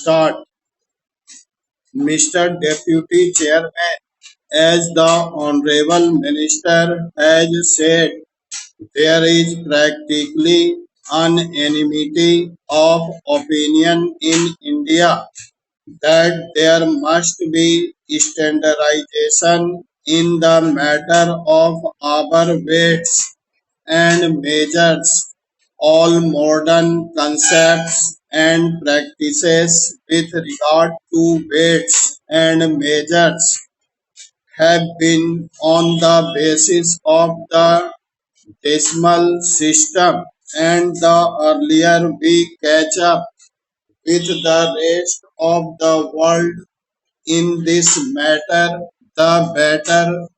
start. Mr. Deputy Chairman, as the Honorable Minister has said, there is practically unanimity of opinion in India that there must be standardization in the matter of our weights and measures. All modern concepts and practices with regard to weights and measures have been on the basis of the decimal system, and the earlier we catch up with the rest of the world in this matter, the better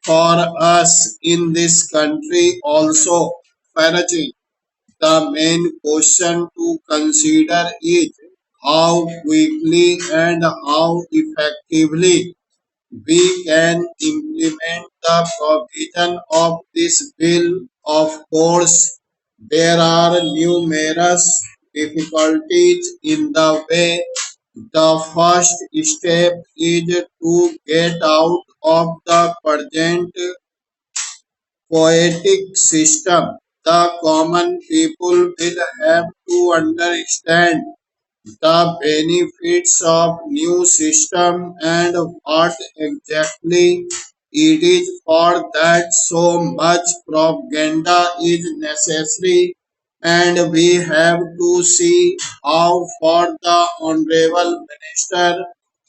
for us in this country also. Farajin, the main question to consider is how quickly and how effectively we can implement the provision of this bill. Of course, there are numerous difficulties in the way. The first step is to get out of the present poetic system. The common people will have to understand the benefits of new system and what exactly it is for that so much propaganda is necessary, and we have to see how for the honorable minister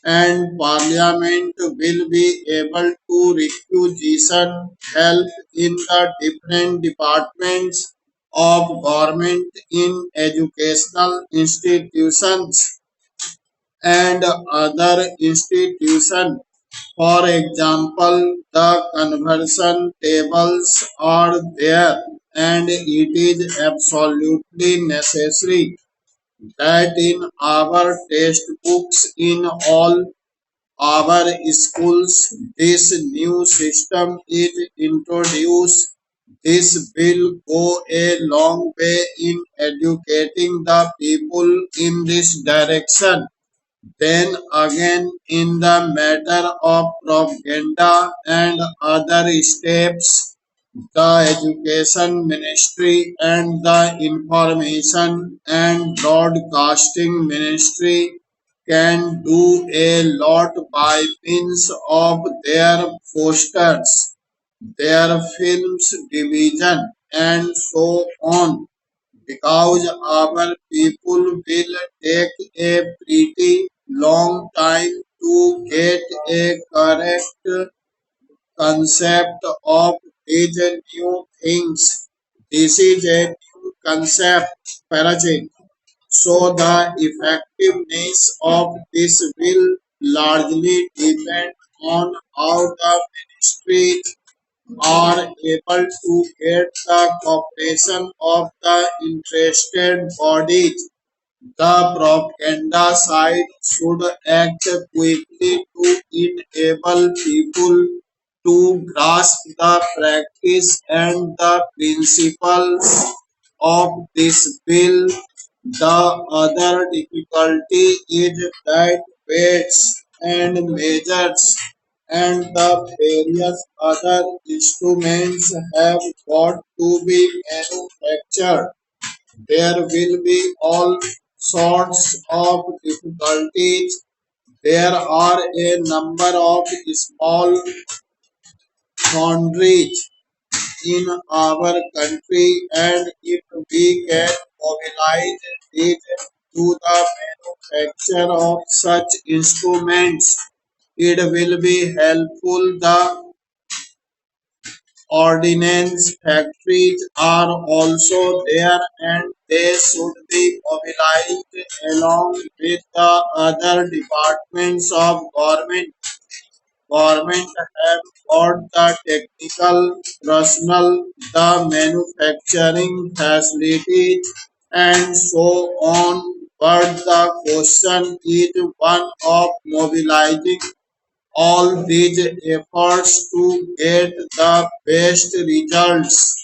and parliament will be able to requisition help in the different departments of government in educational institutions and other institutions. For example, the conversion tables are there, and it is absolutely necessary that in our textbooks in all our schools this new system is introduced. This will go a long way in educating the people in this direction. Then again, in the matter of propaganda and other steps, the education ministry and the information and broadcasting ministry can do a lot by means of their posters, their films division, and so on, because our people will take a pretty long time to get a correct concept of these new things. This is a new concept, Parajit. So the effectiveness of this will largely depend on how the ministries are able to get the cooperation of the interested bodies. The propaganda side should act quickly to enable people to grasp the practice and the principles of this bill. The other difficulty is that weights and measures and the various other instruments have got to be manufactured. There will be all sorts of difficulties. There are a number of small foundries in our country, and if we can mobilize it to the manufacture of such instruments, it will be helpful. The ordnance factories are also there, and they should be mobilized along with the other departments of government. Government have got the technical personnel, the manufacturing facilities, and so on. But the question is one of mobilizing all these efforts to get the best results.